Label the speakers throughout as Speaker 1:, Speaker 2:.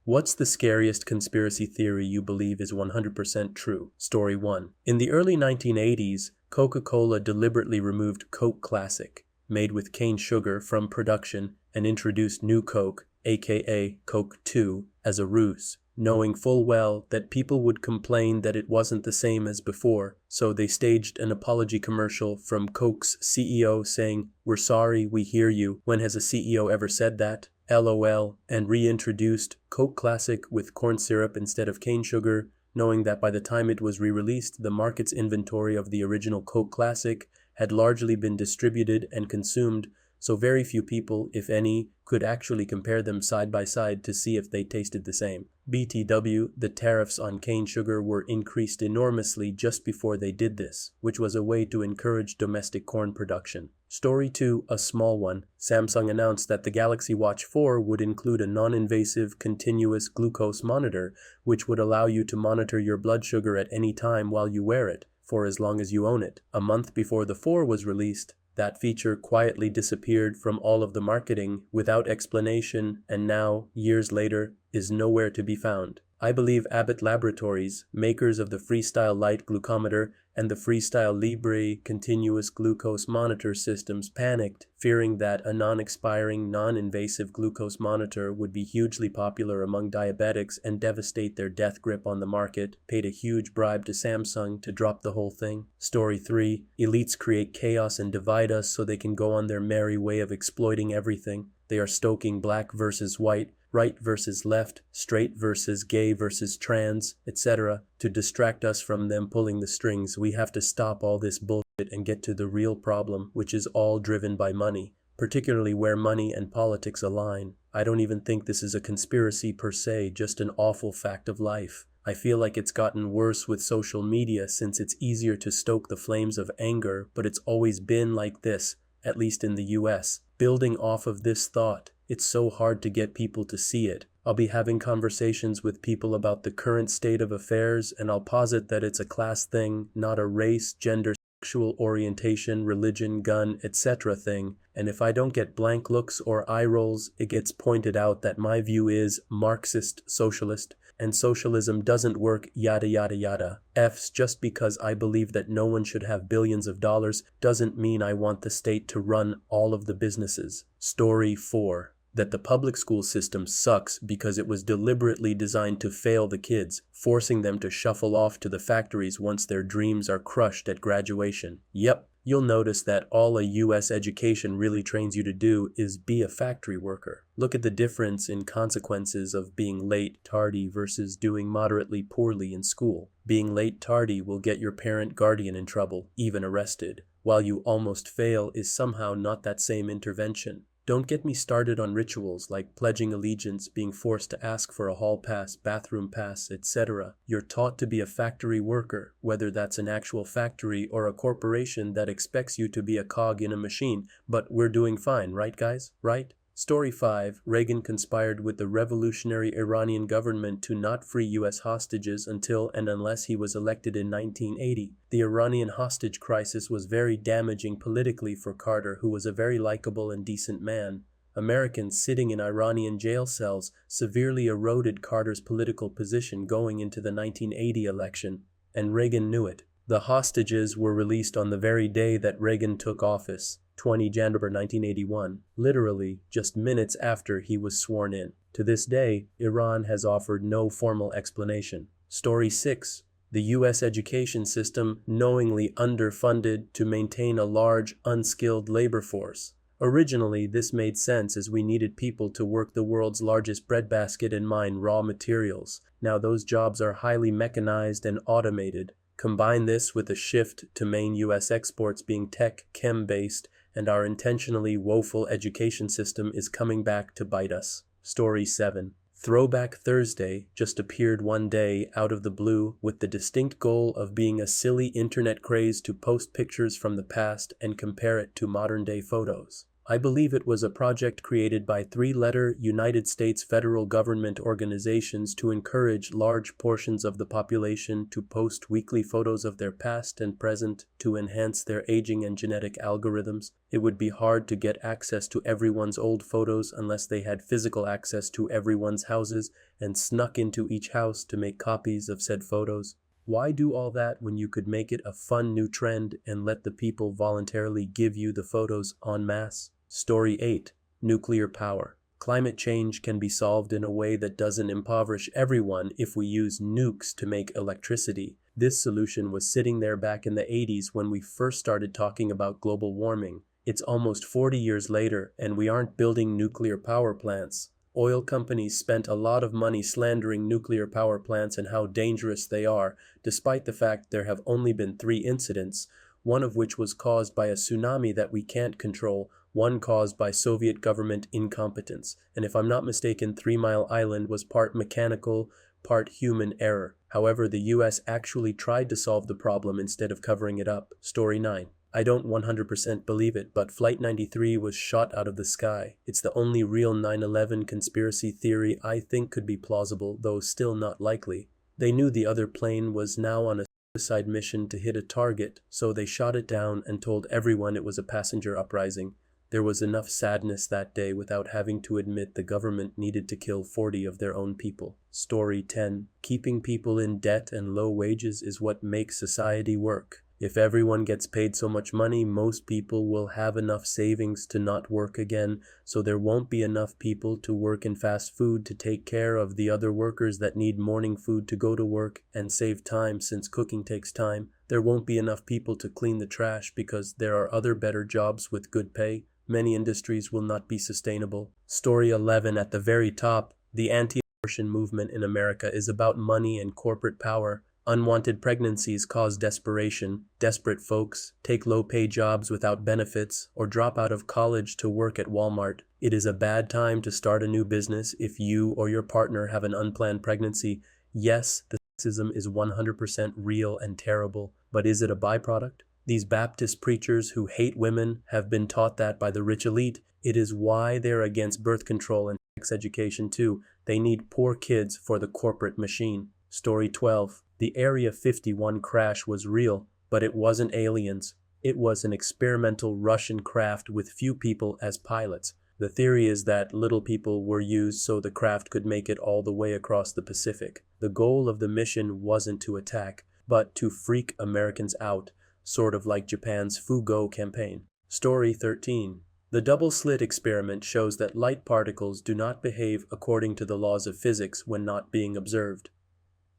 Speaker 1: What's the scariest conspiracy theory you believe is 100% true? Story 1. In the early 1980s, Coca-Cola deliberately removed Coke Classic, made with cane sugar, from production and introduced New Coke, aka Coke 2, as a ruse, knowing full well that people would complain that it wasn't the same as before, so they staged an apology commercial from Coke's CEO saying, "We're sorry, we hear you." When has a CEO ever said that? LOL, and reintroduced Coke Classic with corn syrup instead of cane sugar, knowing that by the time it was re-released, the market's inventory of the original Coke Classic had largely been distributed and consumed, so very few people, if any, could actually compare them side by side to see if they tasted the same. BTW, the tariffs on cane sugar were increased enormously just before they did this, which was a way to encourage domestic corn production. Story 2, a small one. Samsung announced that the Galaxy Watch 4 would include a non-invasive continuous glucose monitor, which would allow you to monitor your blood sugar at any time while you wear it, for as long as you own it. A month before the 4 was released, that feature quietly disappeared from all of the marketing without explanation, and now, years later, is nowhere to be found. I believe Abbott Laboratories, makers of the Freestyle Light glucometer and the Freestyle Libre continuous glucose monitor systems, panicked, fearing that a non-expiring, non-invasive glucose monitor would be hugely popular among diabetics and devastate their death grip on the market, paid a huge bribe to Samsung to drop the whole thing. Story 3, elites create chaos and divide us so they can go on their merry way of exploiting everything. They are stoking black versus white, right versus left, straight versus gay versus trans, etc. To distract us from them pulling the strings. We have to stop all this bullshit and get to the real problem, which is all driven by money, particularly where money and politics align. I don't even think this is a conspiracy per se, just an awful fact of life. I feel like it's gotten worse with social media since it's easier to stoke the flames of anger, but it's always been like this, at least in the US. Building off of this thought, it's so hard to get people to see it. I'll be having conversations with people about the current state of affairs, and I'll posit that it's a class thing, not a race, gender, sexual orientation, religion, gun, etc. thing. And if I don't get blank looks or eye rolls, it gets pointed out that my view is Marxist socialist, and socialism doesn't work, yada yada yada. F's just because I believe that no one should have billions of dollars doesn't mean I want the state to run all of the businesses. Story 4. That the public school system sucks because it was deliberately designed to fail the kids, forcing them to shuffle off to the factories once their dreams are crushed at graduation. Yep, you'll notice that all a US education really trains you to do is be a factory worker. Look at the difference in consequences of being late, tardy versus doing moderately poorly in school. Being late, tardy will get your parent guardian in trouble, even arrested, while you almost fail is somehow not that same intervention. Don't get me started on rituals like pledging allegiance, being forced to ask for a hall pass, bathroom pass, etc. You're taught to be a factory worker, whether that's an actual factory or a corporation that expects you to be a cog in a machine, but we're doing fine, right guys? Right? Story 5. Reagan conspired with the revolutionary Iranian government to not free U.S. hostages until and unless he was elected in 1980. The Iranian hostage crisis was very damaging politically for Carter, who was a very likable and decent man. Americans sitting in Iranian jail cells severely eroded Carter's political position going into the 1980 election, and Reagan knew it. The hostages were released on the very day that Reagan took office, 20 January 1981, literally just minutes after he was sworn in. To this day, Iran has offered no formal explanation. Story 6. The U.S. education system knowingly underfunded to maintain a large, unskilled labor force. Originally, this made sense as we needed people to work the world's largest breadbasket and mine raw materials. Now those jobs are highly mechanized and automated. Combine this with a shift to main U.S. exports being tech, chem-based, and our intentionally woeful education system is coming back to bite us. Story 7. Throwback Thursday just appeared one day out of the blue with the distinct goal of being a silly internet craze to post pictures from the past and compare it to modern-day photos. I believe it was a project created by three-letter United States federal government organizations to encourage large portions of the population to post weekly photos of their past and present to enhance their aging and genetic algorithms. It would be hard to get access to everyone's old photos unless they had physical access to everyone's houses and snuck into each house to make copies of said photos. Why do all that when you could make it a fun new trend and let the people voluntarily give you the photos en masse? Story 8. Nuclear power. Climate change can be solved in a way that doesn't impoverish everyone if we use nukes to make electricity. This solution was sitting there back in the 80s when we first started talking about global warming. It's almost 40 years later and we aren't building nuclear power plants. Oil companies spent a lot of money slandering nuclear power plants and how dangerous they are, despite the fact there have only been 3 incidents, one of which was caused by a tsunami that we can't control, one caused by Soviet government incompetence, and if I'm not mistaken, 3 Mile Island was part mechanical, part human error. However, the US actually tried to solve the problem instead of covering it up. Story 9. I don't 100% believe it, but Flight 93 was shot out of the sky. It's the only real 9/11 conspiracy theory I think could be plausible, though still not likely. They knew the other plane was now on a suicide mission to hit a target, so they shot it down and told everyone it was a passenger uprising. There was enough sadness that day without having to admit the government needed to kill 40 of their own people. Story 10. Keeping people in debt and low wages is what makes society work. If everyone gets paid so much money, most people will have enough savings to not work again, so there won't be enough people to work in fast food to take care of the other workers that need morning food to go to work and save time since cooking takes time. There won't be enough people to clean the trash because there are other better jobs with good pay. Many industries will not be sustainable. Story 11 at the very top. The anti-abortion movement in America is about money and corporate power. Unwanted pregnancies cause desperation. Desperate folks take low-pay jobs without benefits or drop out of college to work at Walmart. It is a bad time to start a new business if you or your partner have an unplanned pregnancy. Yes, the sexism is 100% real and terrible, but is it a byproduct? These Baptist preachers who hate women have been taught that by the rich elite. It is why they're against birth control and sex education too. They need poor kids for the corporate machine. Story 12. The Area 51 crash was real, but it wasn't aliens. It was an experimental Russian craft with few people as pilots. The theory is that little people were used so the craft could make it all the way across the Pacific. The goal of the mission wasn't to attack, but to freak Americans out, sort of like Japan's Fugo campaign. Story 13. The double-slit experiment shows that light particles do not behave according to the laws of physics when not being observed.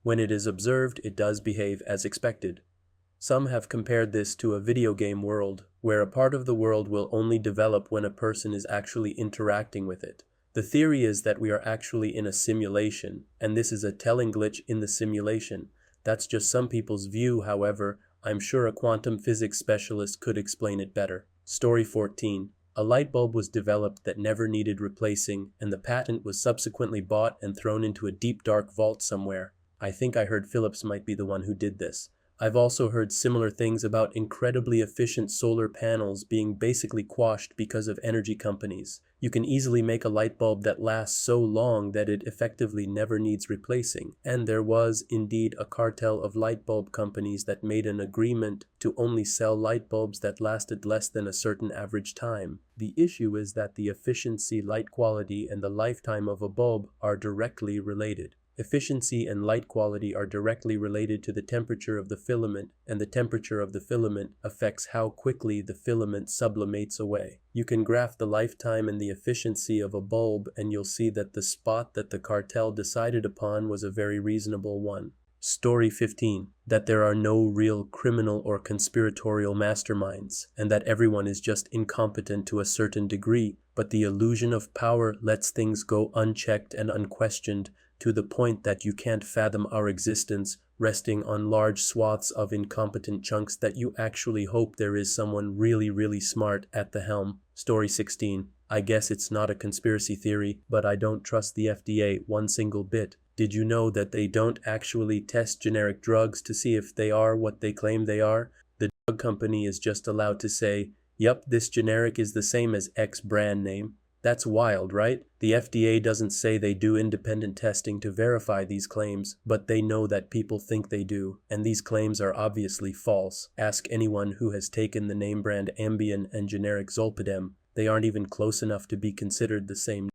Speaker 1: When it is observed, it does behave as expected. Some have compared this to a video game world, where a part of the world will only develop when a person is actually interacting with it. The theory is that we are actually in a simulation, and this is a telling glitch in the simulation. That's just some people's view, however. I'm sure a quantum physics specialist could explain it better. Story 14. A light bulb was developed that never needed replacing, and the patent was subsequently bought and thrown into a deep dark vault somewhere. I think I heard Philips might be the one who did this. I've also heard similar things about incredibly efficient solar panels being basically quashed because of energy companies. You can easily make a light bulb that lasts so long that it effectively never needs replacing. And there was indeed a cartel of light bulb companies that made an agreement to only sell light bulbs that lasted less than a certain average time. The issue is that the efficiency, light quality, and the lifetime of a bulb are directly related. Efficiency and light quality are directly related to the temperature of the filament, and the temperature of the filament affects how quickly the filament sublimates away. You can graph the lifetime and the efficiency of a bulb, and you'll see that the spot that the cartel decided upon was a very reasonable one. Story 15. That there are no real criminal or conspiratorial masterminds, and that everyone is just incompetent to a certain degree, but the illusion of power lets things go unchecked and unquestioned, to the point that you can't fathom our existence resting on large swaths of incompetent chunks that you actually hope there is someone really smart at the helm. Story 16. I guess it's not a conspiracy theory, but I don't trust the FDA one single bit. Did you know that they don't actually test generic drugs to see if they are what they claim they are? The drug company is just allowed to say, Yup, this generic is the same as X brand name. That's wild, right? The FDA doesn't say they do independent testing to verify these claims, but they know that people think they do, and these claims are obviously false. Ask anyone who has taken the name brand Ambien and generic Zolpidem. They aren't even close enough to be considered the same.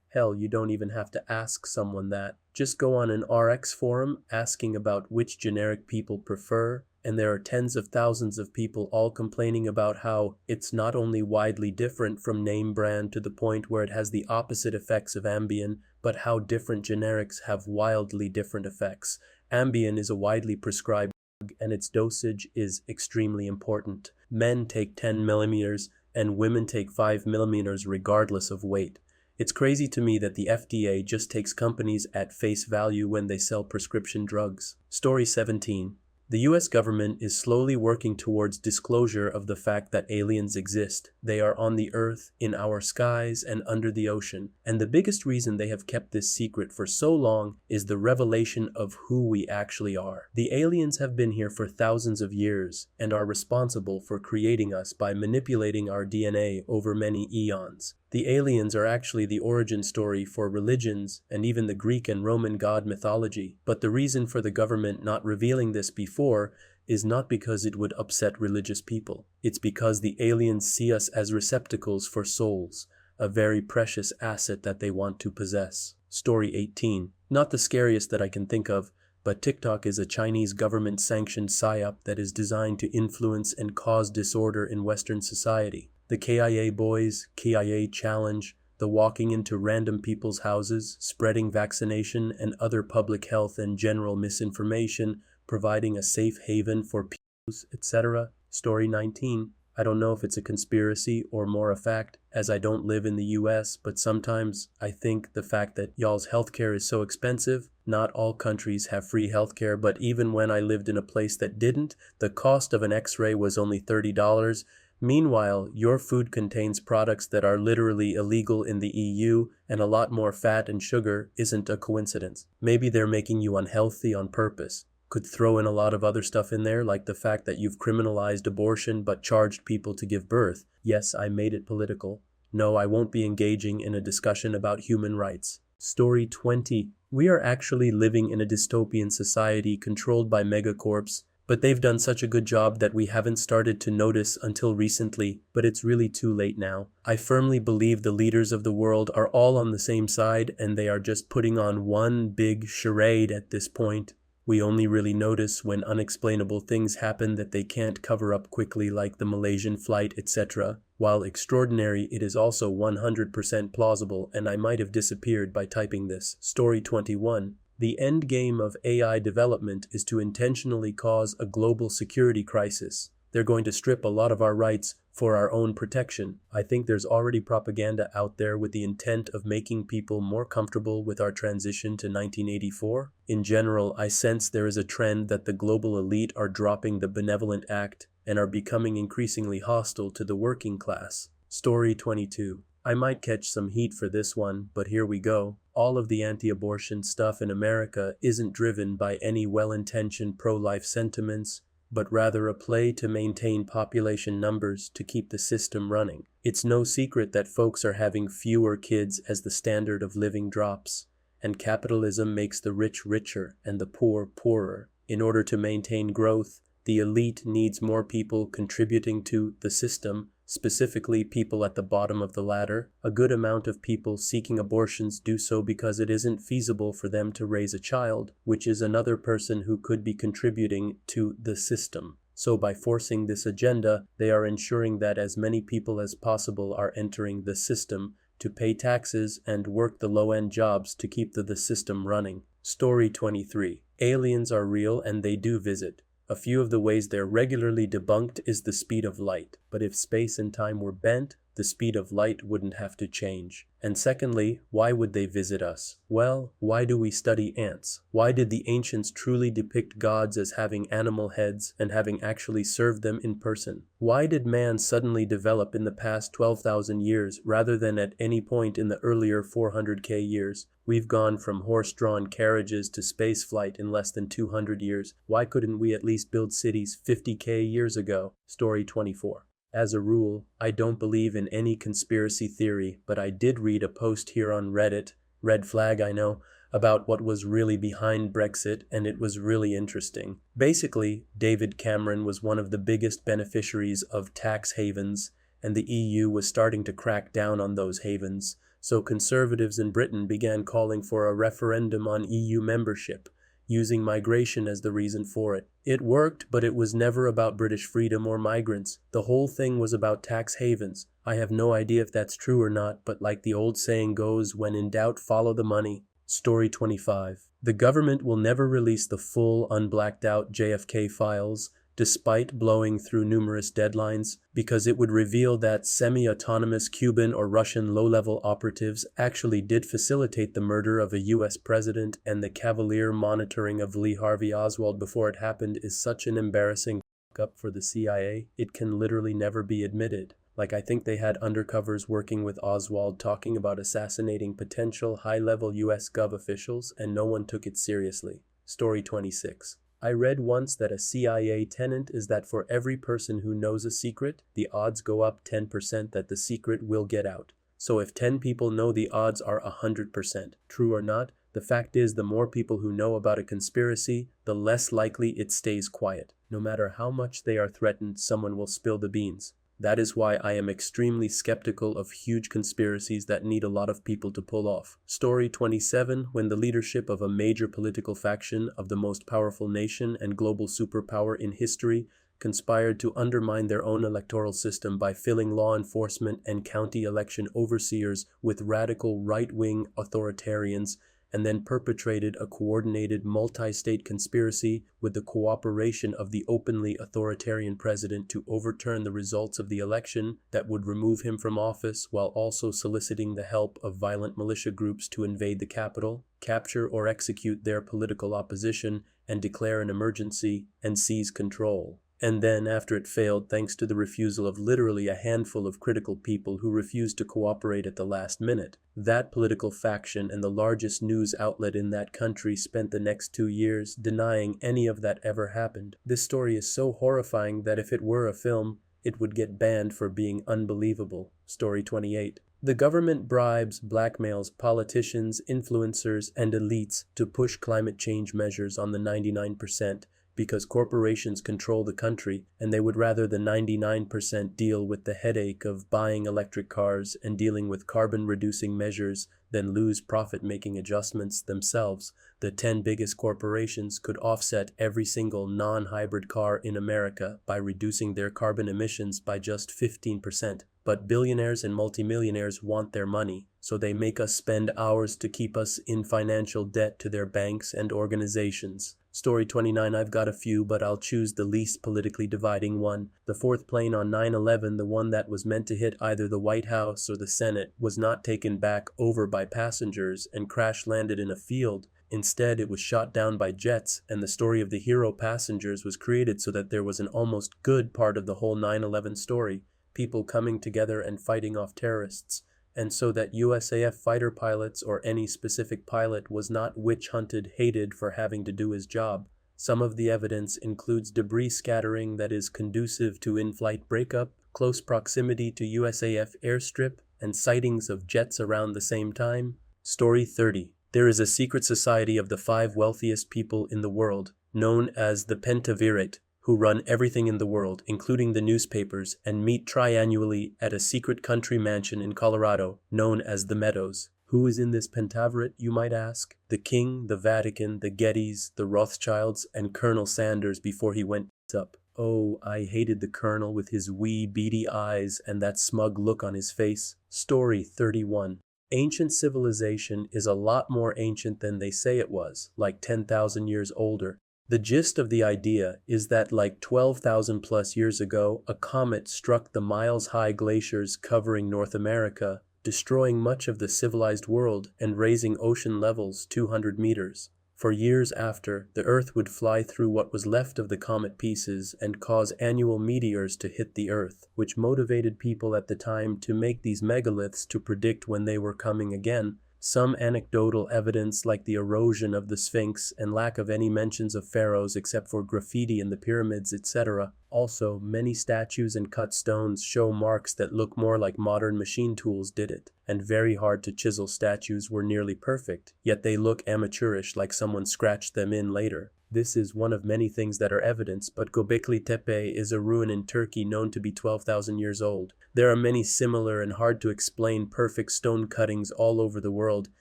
Speaker 1: Hell, you don't even have to ask someone that. Just go on an RX forum asking about which generic people prefer, and there are tens of thousands of people all complaining about how it's not only widely different from name brand to the point where it has the opposite effects of Ambien, but how different generics have wildly different effects. Ambien is a widely prescribed drug, and its dosage is extremely important. Men take 10 millimeters, and women take 5 millimeters regardless of weight. It's crazy to me that the FDA just takes companies at face value when they sell prescription drugs. Story 17. The US government is slowly working towards disclosure of the fact that aliens exist. They are on the earth, in our skies, and under the ocean. And the biggest reason they have kept this secret for so long is the revelation of who we actually are. The aliens have been here for thousands of years and are responsible for creating us by manipulating our DNA over many eons. The aliens are actually the origin story for religions and even the Greek and Roman god mythology. But the reason for the government not revealing this before is not because it would upset religious people. It's because the aliens see us as receptacles for souls, a very precious asset that they want to possess. Story 18. Not the scariest that I can think of, but TikTok is a Chinese government-sanctioned psyop that is designed to influence and cause disorder in Western society. The KIA Boys, KIA Challenge, the walking into random people's houses, spreading vaccination and other public health and general misinformation, providing a safe haven for people, etc. Story 19. I don't know if it's a conspiracy or more a fact, as I don't live in the US, but sometimes I think the fact that y'all's healthcare is so expensive. Not all countries have free healthcare, but even when I lived in a place that didn't, the cost of an X-ray was only $30. Meanwhile, your food contains products that are literally illegal in the EU, and a lot more fat and sugar isn't a coincidence. Maybe they're making you unhealthy on purpose. Could throw in a lot of other stuff in there, like the fact that you've criminalized abortion but charged people to give birth. Yes, I made it political. No, I won't be engaging in a discussion about human rights. Story 20. We are actually living in a dystopian society controlled by megacorps, but they've done such a good job that we haven't started to notice until recently, but it's really too late now. I firmly believe the leaders of the world are all on the same side, and they are just putting on one big charade at this point. We only really notice when unexplainable things happen that they can't cover up quickly, like the Malaysian flight, etc. While extraordinary, it is also 100% plausible, and I might have disappeared by typing this. Story 21. The end game of AI development is to intentionally cause a global security crisis. They're going to strip a lot of our rights for our own protection. I think there's already propaganda out there with the intent of making people more comfortable with our transition to 1984. In general, I sense there is a trend that the global elite are dropping the benevolent act and are becoming increasingly hostile to the working class. Story 22. I might catch some heat for this one, but here we go. All of the anti-abortion stuff in America isn't driven by any well-intentioned pro-life sentiments, but rather a play to maintain population numbers to keep the system running. It's no secret that folks are having fewer kids as the standard of living drops, and capitalism makes the rich richer and the poor poorer. In order to maintain growth, the elite needs more people contributing to the system, specifically people at the bottom of the ladder. A good amount of people seeking abortions do so because it isn't feasible for them to raise a child, which is another person who could be contributing to the system. So by forcing this agenda, they are ensuring that as many people as possible are entering the system to pay taxes and work the low-end jobs to keep the system running. Story 23. Aliens are real and they do visit. A few of the ways they're regularly debunked is the speed of light, but if space and time were bent, the speed of light wouldn't have to change. And secondly, why would they visit us? Well, why do we study ants? Why did the ancients truly depict gods as having animal heads and having actually served them in person? Why did man suddenly develop in the past 12,000 years rather than at any point in the earlier 400k years? We've gone from horse-drawn carriages to spaceflight in less than 200 years. Why couldn't we at least build cities 50k years ago? Story 24. As a rule, I don't believe in any conspiracy theory, but I did read a post here on Reddit, red flag I know, about what was really behind Brexit, and it was really interesting. Basically, David Cameron was one of the biggest beneficiaries of tax havens, and the EU was starting to crack down on those havens, so conservatives in Britain began calling for a referendum on EU membership, using migration as the reason for it. It worked, but it was never about British freedom or migrants. The whole thing was about tax havens. I have no idea if that's true or not, but like the old saying goes, when in doubt, follow the money. Story 25. The government will never release the full, unblacked out JFK files, despite blowing through numerous deadlines, because it would reveal that semi-autonomous Cuban or Russian low-level operatives actually did facilitate the murder of a US president, and the cavalier monitoring of Lee Harvey Oswald before it happened is such an embarrassing up for the CIA, it can literally never be admitted. Like, I think they had undercovers working with Oswald talking about assassinating potential high-level US Gov officials, and no one took it seriously. Story 26. I read once that a CIA tenet is that for every person who knows a secret, the odds go up 10% that the secret will get out. So if 10 people know, the odds are 100%. True or not, the fact is the more people who know about a conspiracy, the less likely it stays quiet. No matter how much they are threatened, someone will spill the beans. That is why I am extremely skeptical of huge conspiracies that need a lot of people to pull off. Story 27. When the leadership of a major political faction of the most powerful nation and global superpower in history conspired to undermine their own electoral system by filling law enforcement and county election overseers with radical right-wing authoritarians, and then perpetrated a coordinated multi-state conspiracy with the cooperation of the openly authoritarian president to overturn the results of the election that would remove him from office, while also soliciting the help of violent militia groups to invade the capital, capture or execute their political opposition, and declare an emergency and seize control. And then, after it failed thanks to the refusal of literally a handful of critical people who refused to cooperate at the last minute, that political faction and the largest news outlet in that country spent the next 2 years denying any of that ever happened. This story is so horrifying that if it were a film, it would get banned for being unbelievable. Story 28. The government bribes, blackmails politicians, influencers, and elites to push climate change measures on the 99%. Because corporations control the country, and they would rather the 99% deal with the headache of buying electric cars and dealing with carbon-reducing measures than lose profit-making adjustments themselves. The 10 biggest corporations could offset every single non-hybrid car in America by reducing their carbon emissions by just 15%. But billionaires and multimillionaires want their money, so they make us spend hours to keep us in financial debt to their banks and organizations. Story 29. I've got a few, but I'll choose the least politically dividing one. The fourth plane on 9/11, the one that was meant to hit either the White House or the Senate, was not taken back over by passengers and crash-landed in a field. Instead, it was shot down by jets, and the story of the hero passengers was created so that there was an almost good part of the whole 9/11 story, people coming together and fighting off terrorists, and so that USAF fighter pilots or any specific pilot was not witch-hunted, hated for having to do his job. Some of the evidence includes debris scattering that is conducive to in-flight breakup, close proximity to USAF airstrip, and sightings of jets around the same time. Story 30. There is a secret society of the 5 wealthiest people in the world, known as the pentavirate, who run everything in the world, including the newspapers, and meet triannually at a secret country mansion in Colorado, known as the Meadows. Who is in this pentavirate, you might ask? The King, the Vatican, the Gettys, the Rothschilds, and Colonel Sanders before he went up. Oh, I hated the Colonel with his wee, beady eyes and that smug look on his face. Story 31. Ancient civilization is a lot more ancient than they say it was, like 10,000 years older. The gist of the idea is that like 12,000 plus years ago, a comet struck the miles-high glaciers covering North America, destroying much of the civilized world and raising ocean levels 200 meters. For years after, the Earth would fly through what was left of the comet pieces and cause annual meteors to hit the Earth, which motivated people at the time to make these megaliths to predict when they were coming again. Some anecdotal evidence like the erosion of the Sphinx and lack of any mentions of pharaohs except for graffiti in the pyramids, etc. Also, many statues and cut stones show marks that look more like modern machine tools did it, and very hard to chisel statues were nearly perfect, yet they look amateurish like someone scratched them in later. This is one of many things that are evidence, but Göbekli Tepe is a ruin in Turkey known to be 12,000 years old. There are many similar and hard to explain perfect stone cuttings all over the world,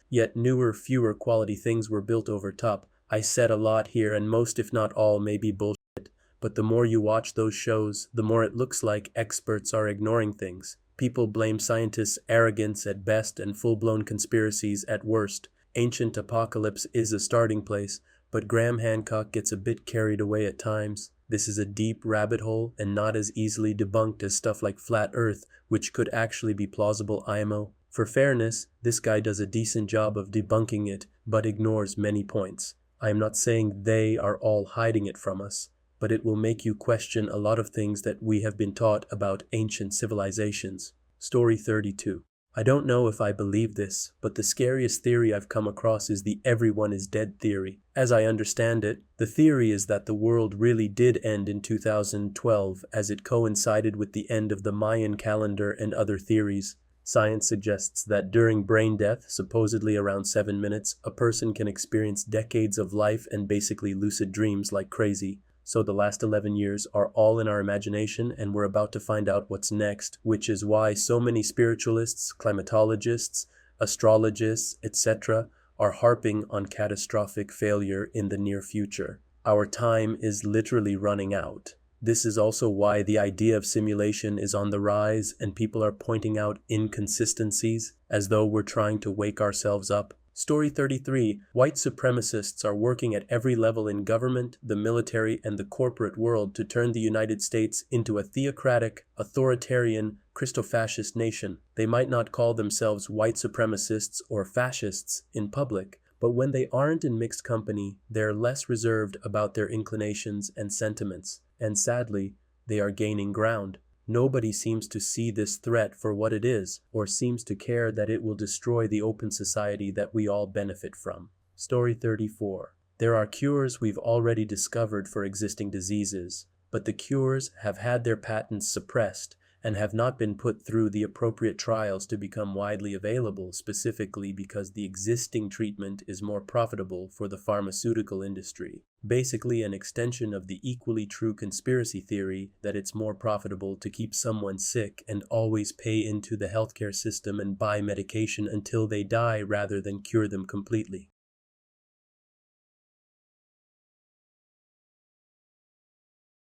Speaker 1: yet newer, fewer quality things were built over top. I said a lot here, and most if not all may be bullshit, but the more you watch those shows, the more it looks like experts are ignoring things. People blame scientists' arrogance at best and full-blown conspiracies at worst. Ancient apocalypse is a starting place, but Graham Hancock gets a bit carried away at times. This is a deep rabbit hole and not as easily debunked as stuff like Flat Earth, which could actually be plausible IMO. For fairness, this guy does a decent job of debunking it, but ignores many points. I am not saying they are all hiding it from us, but it will make you question a lot of things that we have been taught about ancient civilizations. Story 32. I don't know if I believe this, but the scariest theory I've come across is the everyone is dead theory. As I understand it, the theory is that the world really did end in 2012 as it coincided with the end of the Mayan calendar and other theories. Science suggests that during brain death, supposedly around 7 minutes, a person can experience decades of life and basically lucid dreams like crazy. So the last 11 years are all in our imagination, and we're about to find out what's next, which is why so many spiritualists, climatologists, astrologists, etc. are harping on catastrophic failure in the near future. Our time is literally running out. This is also why the idea of simulation is on the rise, and people are pointing out inconsistencies as though we're trying to wake ourselves up. Story 33. White supremacists are working at every level in government, the military, and the corporate world to turn the United States into a theocratic, authoritarian, Christo-fascist nation. They might not call themselves white supremacists or fascists in public, but when they aren't in mixed company, they're less reserved about their inclinations and sentiments. And sadly, they are gaining ground. Nobody seems to see this threat for what it is, or seems to care that it will destroy the open society that we all benefit from. Story 34. There are cures we've already discovered for existing diseases, but the cures have had their patents suppressed and have not been put through the appropriate trials to become widely available, specifically because the existing treatment is more profitable for the pharmaceutical industry. Basically an extension of the equally true conspiracy theory that it's more profitable to keep someone sick and always pay into the healthcare system and buy medication until they die rather than cure them completely.